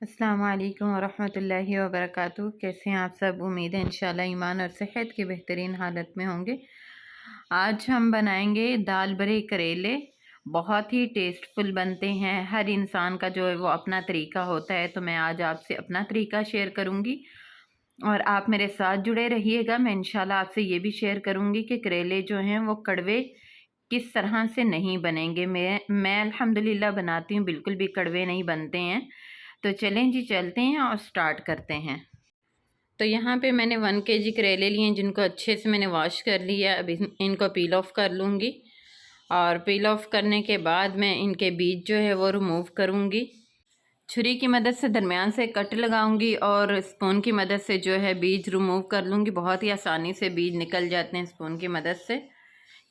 अस्सलाम वालेकुम वरहमतुल्लाहि वबरकातुहू। कैसे हैं आप सब? उम्मीद है इंशाल्लाह ईमान और सेहत की बेहतरीन हालत में होंगे। आज हम बनाएंगे दाल बड़े करेले। बहुत ही टेस्टफुल बनते हैं। हर इंसान का जो है वो अपना तरीका होता है, तो मैं आज आपसे अपना तरीका शेयर करूंगी और आप मेरे साथ जुड़े रहिएगा। मैं इंशाल्लाह आपसे ये भी शेयर करूंगी कि करेले जो हैं वो कड़वे किस तरह से नहीं बनेंगे। मैं अल्हम्दुलिल्लाह बनाती हूँ, बिल्कुल भी कड़वे नहीं बनते हैं। तो चलें जी, चलते हैं और स्टार्ट करते हैं। तो यहाँ पे मैंने 1 kg करेले लिए हैं, जिनको अच्छे से मैंने वॉश कर लिया। अब इनको पील ऑफ कर लूँगी और पील ऑफ करने के बाद मैं इनके बीज जो है वो रिमूव करूँगी। छुरी की मदद से दरमियान से कट लगाऊंगी और स्पून की मदद से जो है बीज रिमूव कर लूँगी। बहुत ही आसानी से बीज निकल जाते हैं स्पून की मदद से,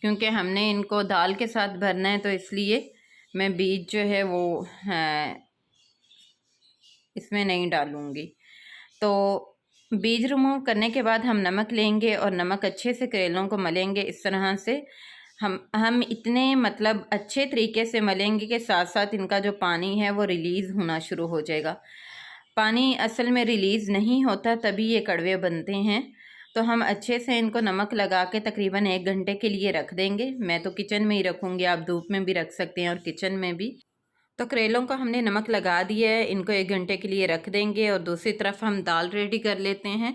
क्योंकि हमने इनको दाल के साथ भरना है, तो इसलिए मैं बीज जो है वो इसमें नहीं डालूँगी। तो बीज रिमूव करने के बाद हम नमक लेंगे और नमक अच्छे से करेलों को मलेंगे। इस तरह से हम इतने मतलब अच्छे तरीके से मलेंगे कि साथ साथ इनका जो पानी है वो रिलीज़ होना शुरू हो जाएगा। पानी असल में रिलीज़ नहीं होता, तभी ये कड़वे बनते हैं। तो हम अच्छे से इनको नमक लगा के तकरीबन 1 घंटे के लिए रख देंगे। मैं तो किचन में ही रखूँगी, आप धूप में भी रख सकते हैं और किचन में भी। तो करेलों को हमने नमक लगा दिया है, इनको 1 घंटे के लिए रख देंगे। और दूसरी तरफ हम दाल रेडी कर लेते हैं।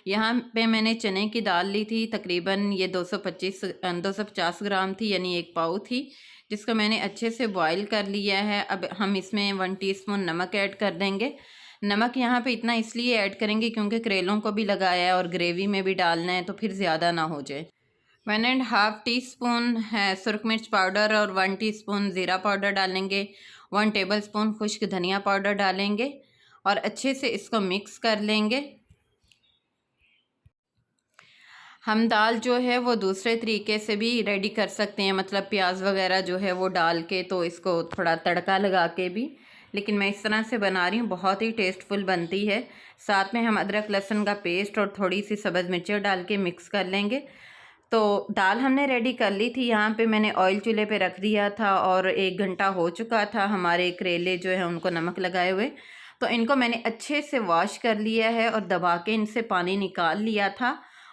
यहाँ पे मैंने चने की दाल ली थी, तकरीबन ये 250 ग्राम थी, यानी 1 पाव थी, जिसको मैंने अच्छे से बॉईल कर लिया है। अब हम इसमें 1 टीस्पून नमक ऐड कर देंगे। नमक यहाँ पे इतना इसलिए ऐड करेंगे क्योंकि करेलों को भी लगाया है और ग्रेवी में भी डालना है, तो फिर ज़्यादा ना हो जाए। 1.5 टीस्पून है सुरख मिर्च पाउडर और 1 टीस्पून ज़ीरा पाउडर डालेंगे। 1 टेबलस्पून खुश्क धनिया पाउडर डालेंगे और अच्छे से इसको मिक्स कर लेंगे। हम दाल जो है वो दूसरे तरीके से भी रेडी कर सकते हैं, मतलब प्याज वगैरह जो है वो डाल के, तो इसको थोड़ा तड़का लगा के भी, लेकिन मैं इस तरह से बना रही हूँ, बहुत ही टेस्टफुल बनती है। साथ में हम अदरक लहसुन का पेस्ट और थोड़ी सी सब्ज़ मिर्चें डाल के मिक्स कर लेंगे। तो दाल हमने रेडी कर ली थी। यहाँ पे मैंने ऑयल चूल्हे पे रख दिया था और 1 घंटा हो चुका था हमारे करेले जो है उनको नमक लगाए हुए। तो इनको मैंने अच्छे से वॉश कर लिया है और दबा के इनसे पानी निकाल लिया था।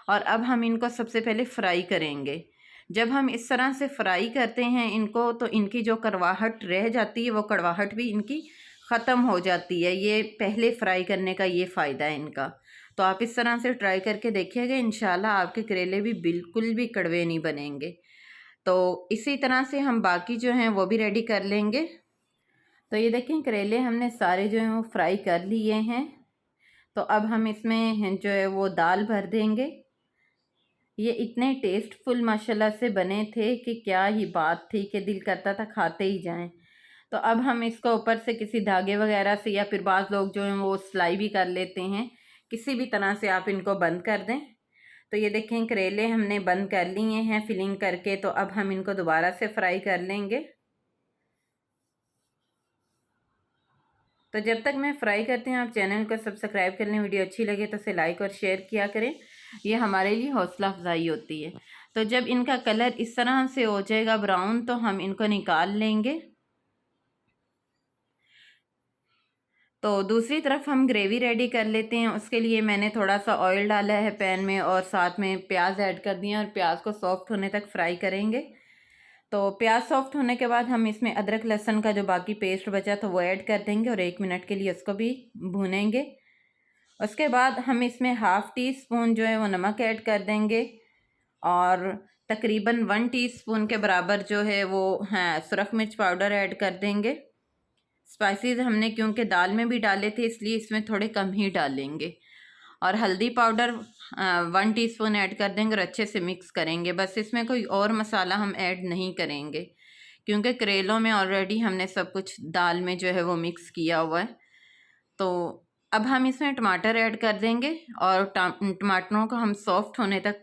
और अब हम इनको सबसे पहले फ्राई करेंगे। जब हम इस तरह से फ्राई करते हैं इनको, तो इनकी जो कड़वाहट रह जाती है वो कड़वाहट भी इनकी ख़त्म हो जाती है। ये पहले फ्राई करने का ये फ़ायदा है इनका। तो आप इस तरह से ट्राई करके देखिएगा, इंशाल्लाह आपके करेले भी बिल्कुल भी कड़वे नहीं बनेंगे। तो इसी तरह से हम बाकी जो हैं वो भी रेडी कर लेंगे। तो ये देखें, करेले हमने सारे जो हैं वो फ्राई कर लिए हैं। तो अब हम इसमें जो है वो दाल भर देंगे। ये इतने टेस्टफुल माशाल्लाह से बने थे कि क्या ही बात थी, कि दिल करता था खाते ही जाएं। तो अब हम इसको ऊपर से किसी धागे वगैरह से, या फिर बाज़ लोग जो हैं वो सिलाई भी कर लेते हैं, किसी भी तरह से आप इनको बंद कर दें। तो ये देखें, करेले हमने बंद कर लिए हैं फिलिंग करके। तो अब हम इनको दोबारा से फ्राई कर लेंगे। तो जब तक मैं फ्राई करती हूँ, आप चैनल को सब्सक्राइब कर लें। वीडियो अच्छी लगे तो इसे लाइक और शेयर किया करें, ये हमारे लिए हौसला अफजाई होती है। तो जब इनका कलर इस तरह से हो जाएगा ब्राउन, तो हम इनको निकाल लेंगे। तो दूसरी तरफ हम ग्रेवी रेडी कर लेते हैं। उसके लिए मैंने थोड़ा सा ऑयल डाला है पैन में और साथ में प्याज ऐड कर दिया और प्याज को सॉफ्ट होने तक फ्राई करेंगे। तो प्याज सॉफ्ट होने के बाद हम इसमें अदरक लहसुन का जो बाकी पेस्ट बचा था वो ऐड कर देंगे और 1 मिनट के लिए उसको भी भूनेंगे। उसके बाद हम इसमें 1/2 टीस्पून जो है वो नमक ऐड कर देंगे और तकरीबन 1 टीस्पून के बराबर जो है वो सुरख मिर्च पाउडर ऐड कर देंगे। स्पाइसेस हमने क्योंकि दाल में भी डाले थे, इसलिए इसमें थोड़े कम ही डालेंगे। और हल्दी पाउडर 1 टीस्पून ऐड कर देंगे और अच्छे से मिक्स करेंगे। बस इसमें कोई और मसाला हम ऐड नहीं करेंगे, क्योंकि करेलों में ऑलरेडी हमने सब कुछ दाल में जो है वो मिक्स किया हुआ है। तो अब हम इसमें टमाटर ऐड कर देंगे और टमाटरों को हम सॉफ्ट होने तक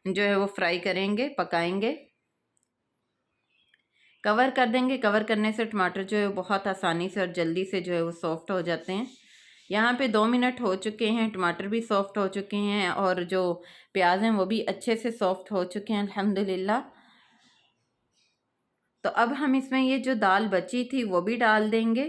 जो है वो फ्राई करेंगे, पकाएंगे। कवर कर देंगे। कवर करने से टमाटर जो है बहुत आसानी से और जल्दी से जो है वो सॉफ्ट हो जाते हैं। यहाँ पे 2 मिनट हो चुके हैं, टमाटर भी सॉफ्ट हो चुके हैं और जो प्याज हैं वो भी अच्छे से सॉफ्ट हो चुके हैं अल्हम्दुलिल्लाह। तो अब हम इसमें ये जो दाल बची थी वो भी डाल देंगे।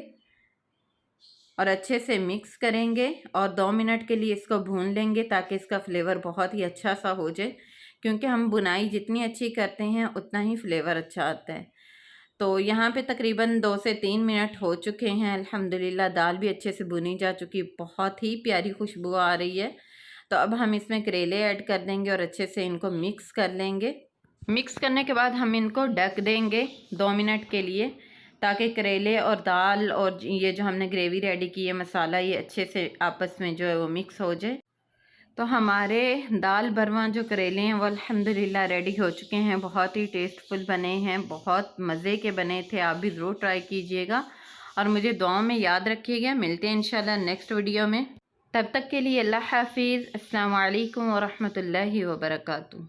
और अच्छे से मिक्स करेंगे और 2 मिनट के लिए इसको भून लेंगे ताकि इसका फ्लेवर बहुत ही अच्छा सा हो जाए, क्योंकि हम बुनाई जितनी अच्छी करते हैं उतना ही फ्लेवर अच्छा आता है। तो यहाँ पे तकरीबन 2 से 3 मिनट हो चुके हैं। अल्हम्दुलिल्लाह दाल भी अच्छे से भुनी जा चुकी, बहुत ही प्यारी खुशबू आ रही है। तो अब हम इसमें करेले ऐड कर देंगे और अच्छे से इनको मिक्स कर लेंगे। मिक्स करने के बाद हम इनको ढक देंगे 2 मिनट के लिए, ताकि करेले और दाल और ये जो हमने ग्रेवी रेडी की है मसाला, ये अच्छे से आपस में जो है वो मिक्स हो जाए। तो हमारे दाल भरवा जो करेले हैं वो अल्हम्दुलिल्लाह रेडी हो चुके हैं। बहुत ही टेस्टफुल बने हैं, बहुत मज़े के बने थे। आप भी ज़रूर ट्राई कीजिएगा और मुझे दुआओं में याद रखिएगा। मिलते हैं इंशाल्लाह नेक्स्ट वीडियो में। तब तक के लिए अल्लाह हाफिज़। अस्सलाम वालेकुम व रहमतुल्लाहि व बरकातुहू।